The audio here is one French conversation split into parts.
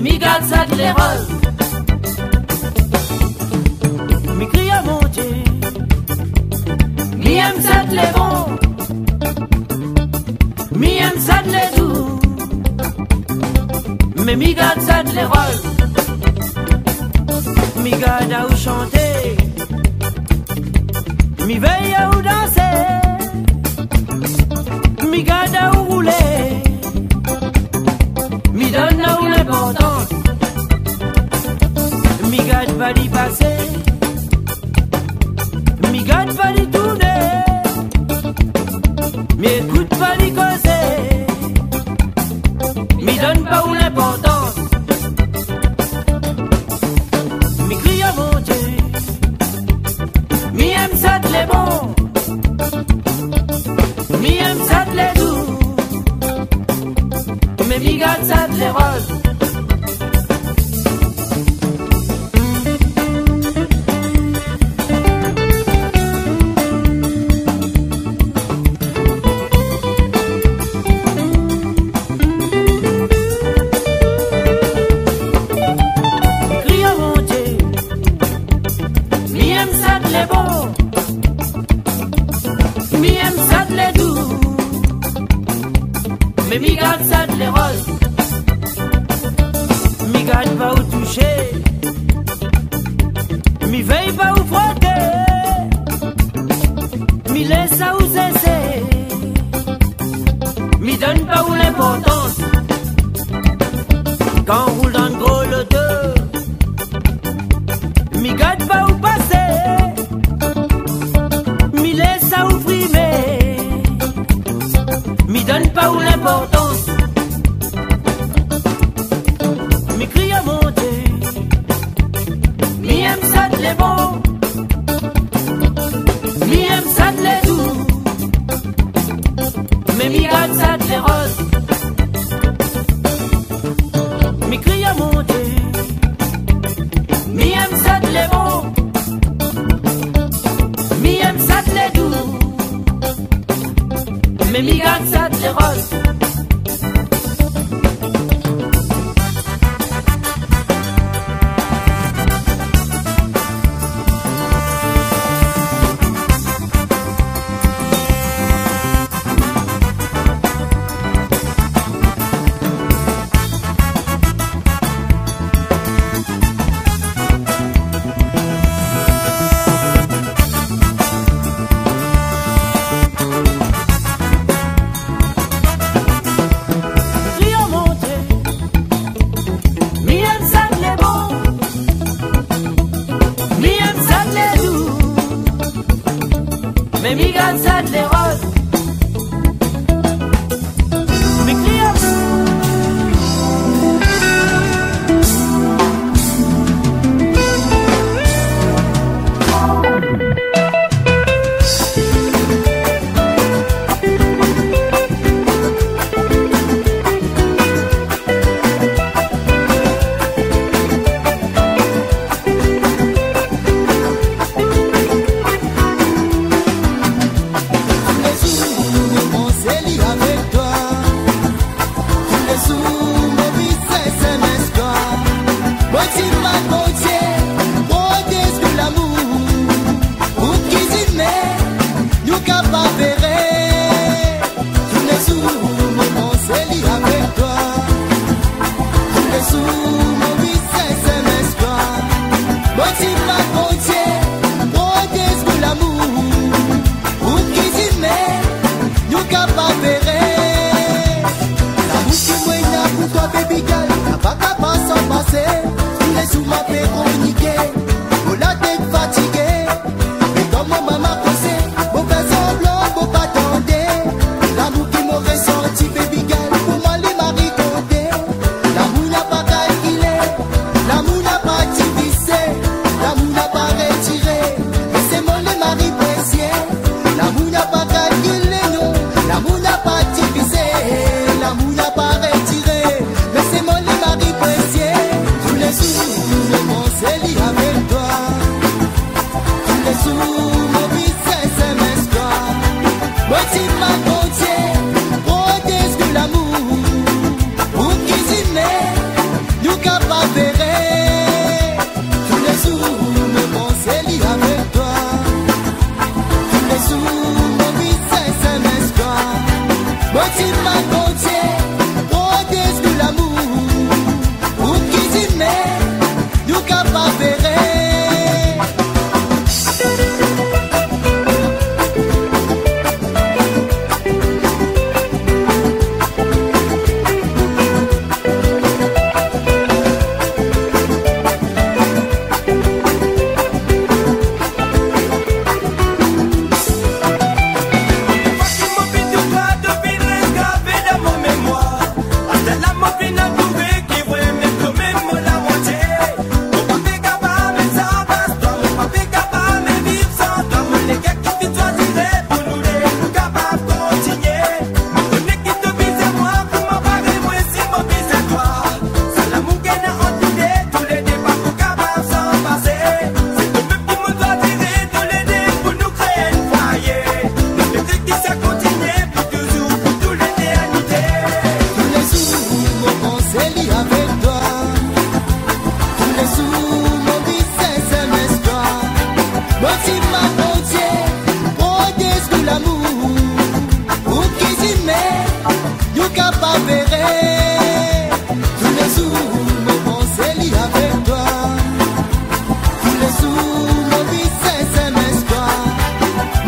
Mais mi garde ça de les roses. Mi crie à mon Dieu. Mi aime ça de les bons. Mi aime ça de les doux. Mais mi garde ça de les roses. Mi garde à où chanter. Mi veille à où danser. Mi garde à où rouler. Mi donne à où l'importance. Mi garde pas d'y passer. Mi garde pas d'y tourner. Mi écoute pas d'y causer. Mi donne pas où l'importance. Mi crie à mon Dieu. Mi aime ça de les bons. Mi aime ça de les doux. Mais mi garde ça de les roses. Crie à mon Dieu. Mi aime ça de les bons. Mi aime ça de les doux. Mais mi garde ça de les roses. Mi garde pas où toucher. Mi veille pas où frotter. Mi laisse à où cesser. Mi donne pas où l'importance. Quand on roule dans le gros loto. Mi garde pas où passer. Mi laisse à où frimer. Mi donne pas où l'importance. Mi crie à mon Dieu. Mi aime ça de les bons. Mi aime ça de les doux. Mais mi garde ça de les roses. Mi crie à mon Dieu. Mi aime ça de les bons. Mi aime ça de les doux. Mais mi garde ça de les roses. Mais mi garde ça de les roses. Mi crie à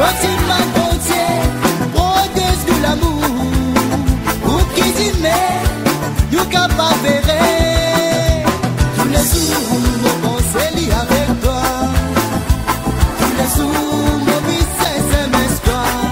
Voici ma bonté, brodeuse de l'amour. Pour cuisiner, you capable verrer. Tous les jours, mon pensée lit avec toi. Tous les jours, mon vie c'est mes histoires.